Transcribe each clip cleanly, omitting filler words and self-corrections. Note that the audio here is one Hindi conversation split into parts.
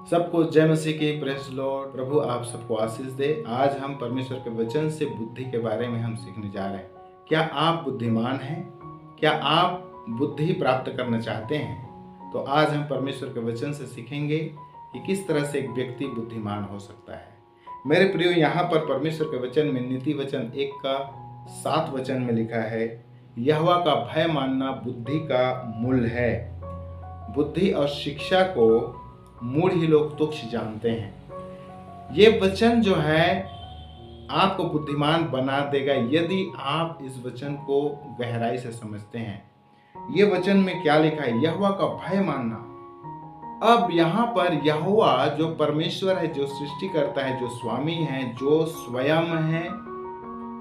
सबको जय मसीह की, प्रेज लॉर्ड। प्रभु आप सबको आशीष दे। आज हम परमेश्वर के वचन से बुद्धि के बारे में हम सीखने जा रहे हैं। क्या आप बुद्धिमान हैं? क्या आप बुद्धि प्राप्त करना चाहते हैं? तो आज हम परमेश्वर के वचन से सीखेंगे कि किस तरह से एक व्यक्ति बुद्धिमान हो सकता है। मेरे प्रियो, यहाँ पर परमेश्वर के वचन में नीति वचन 1:7 में लिखा है, यहोवा का भय मानना बुद्धि का मूल है। बुद्धि और शिक्षा को मूढ़ ही लोग तुच्छ जानते हैं। ये वचन जो है आपको बुद्धिमान बना देगा यदि आप इस वचन को गहराई से समझते हैं। ये वचन में क्या लिखा है? यहोवा का भय मानना। अब यहाँ पर यहोवा जो परमेश्वर है, जो सृष्टि करता है, जो स्वामी है, जो स्वयं है,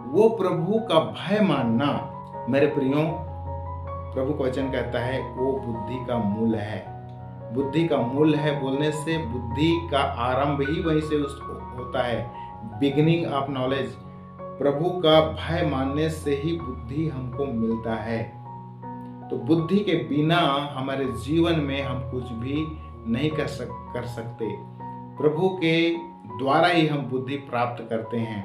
वो प्रभु का भय मानना। मेरे प्रियो, प्रभु का वचन कहता है वो बुद्धि का मूल है। बुद्धि का मूल है बोलने से बुद्धि का आरंभ ही वहीं से होता है, बिगिनिंग ऑफ नॉलेज। प्रभु का भय मानने से ही बुद्धि हमको मिलता है। तो बुद्धि के बिना हमारे जीवन में हम कुछ भी नहीं कर सकते। प्रभु के द्वारा ही हम बुद्धि प्राप्त करते हैं।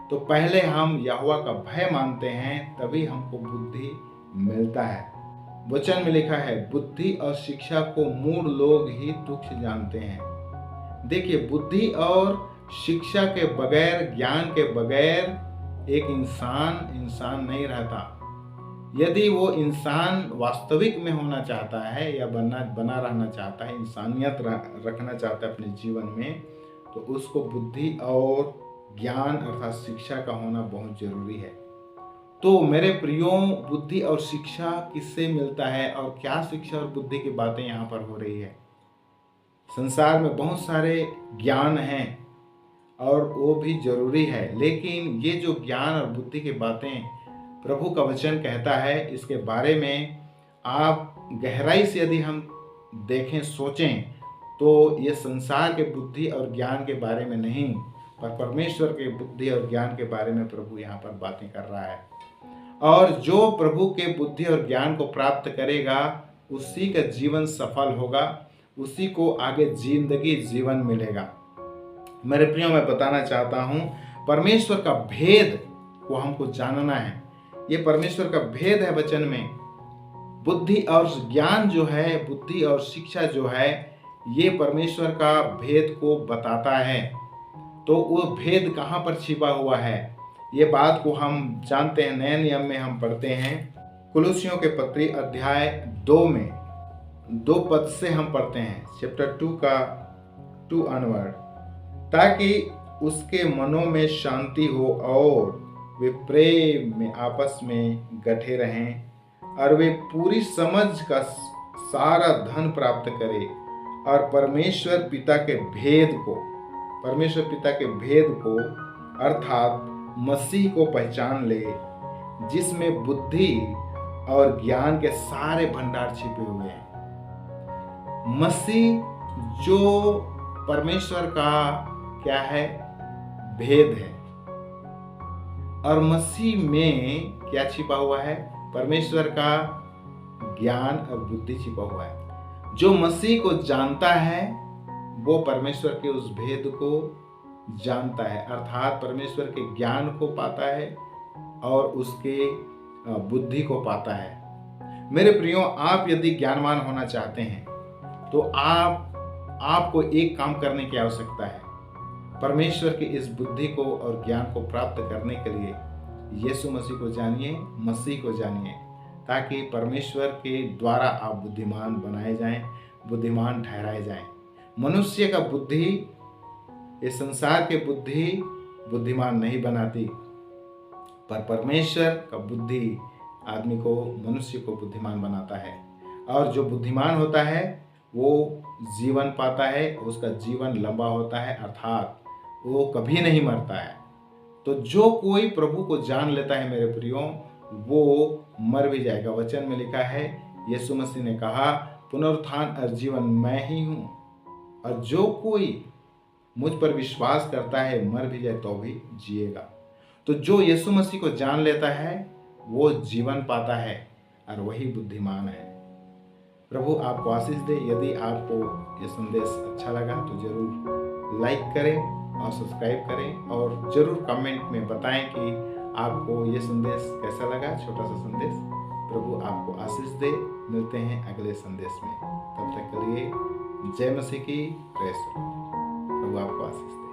तो पहले हम यहोवा का भय मानते हैं, तभी हमको बुद्धि मिलता है। वचन में लिखा है, बुद्धि और शिक्षा को मूढ़ लोग ही तुच्छ जानते हैं। देखिए, बुद्धि और शिक्षा के बगैर, ज्ञान के बगैर एक इंसान नहीं रहता। यदि वो इंसान वास्तविक में होना चाहता है या बना रहना चाहता है, इंसानियत रखना चाहता है अपने जीवन में, तो उसको बुद्धि और ज्ञान अर्थात शिक्षा का होना बहुत जरूरी है। तो मेरे प्रियो, बुद्धि और शिक्षा किससे मिलता है और क्या शिक्षा और बुद्धि की बातें यहाँ पर हो रही है? संसार में बहुत सारे ज्ञान हैं और वो भी जरूरी है, लेकिन ये जो ज्ञान और बुद्धि की बातें प्रभु का वचन कहता है, इसके बारे में आप गहराई से यदि हम देखें, सोचें, तो ये संसार के बुद्धि और ज्ञान के बारे में नहीं, पर परमेश्वर के बुद्धि और ज्ञान के बारे में प्रभु यहाँ पर बातें कर रहा है। और जो प्रभु के बुद्धि और ज्ञान को प्राप्त करेगा, उसी का जीवन सफल होगा, उसी को आगे जिंदगी जीवन मिलेगा। मेरे प्रियो, मैं बताना चाहता हूँ, परमेश्वर का भेद को हमको जानना है। ये परमेश्वर का भेद है वचन में। बुद्धि और ज्ञान जो है, बुद्धि और शिक्षा जो है, ये परमेश्वर का भेद को बताता है। तो वो भेद कहाँ पर छिपा हुआ है, ये बात को हम जानते हैं। नए नियम में हम पढ़ते हैं, कुलुसियों के पत्री अध्याय 2 में 2 पद से हम पढ़ते हैं, चैप्टर 2 का 2 अनवर्ड, ताकि उसके मनों में शांति हो और वे प्रेम में आपस में गठे रहें और वे पूरी समझ का सारा धन प्राप्त करें और परमेश्वर पिता के भेद को अर्थात मसीह को पहचान ले, जिसमें बुद्धि और ज्ञान के सारे भंडार छिपे हुए हैं। मसीह जो परमेश्वर का क्या है? भेद है। और मसीह में क्या छिपा हुआ है? परमेश्वर का ज्ञान और बुद्धि छिपा हुआ है। जो मसीह को जानता है वो परमेश्वर के उस भेद को जानता है, अर्थात परमेश्वर के ज्ञान को पाता है और उसके बुद्धि को पाता है। मेरे प्रियो, आप यदि ज्ञानवान होना चाहते हैं तो आपको एक काम करने की आवश्यकता है। परमेश्वर की इस बुद्धि को और ज्ञान को प्राप्त करने के लिए यीशु मसीह को जानिए, मसीह को जानिए, ताकि परमेश्वर के द्वारा आप बुद्धिमान बनाए जाएं, बुद्धिमान ठहराए जाएं। मनुष्य का बुद्धि, इस संसार के बुद्धि बुद्धिमान नहीं बनाती, पर परमेश्वर का बुद्धि आदमी को, मनुष्य को बुद्धिमान बनाता है। और जो बुद्धिमान होता है वो जीवन पाता है, उसका जीवन लंबा होता है, अर्थात वो कभी नहीं मरता है। तो जो कोई प्रभु को जान लेता है मेरे प्रियो, वो मर भी जाएगा। वचन में लिखा है, यीशु मसीह ने कहा, पुनरुत्थान और जीवन मैं ही हूँ, और जो कोई मुझ पर विश्वास करता है मर भी जाए तो भी जिएगा। तो जो यीशु मसीह को जान लेता है वो जीवन पाता है और वही बुद्धिमान है। प्रभु आपको आशीष दे। यदि आपको ये संदेश अच्छा लगा तो ज़रूर लाइक करें और सब्सक्राइब करें, और ज़रूर कमेंट में बताएं कि आपको ये संदेश कैसा लगा, छोटा सा संदेश। प्रभु आपको आशीष दे। मिलते हैं अगले संदेश में, तब तक के लिए जय मसीह की। Praise the Lord. प्रभु आपको आशीष दे।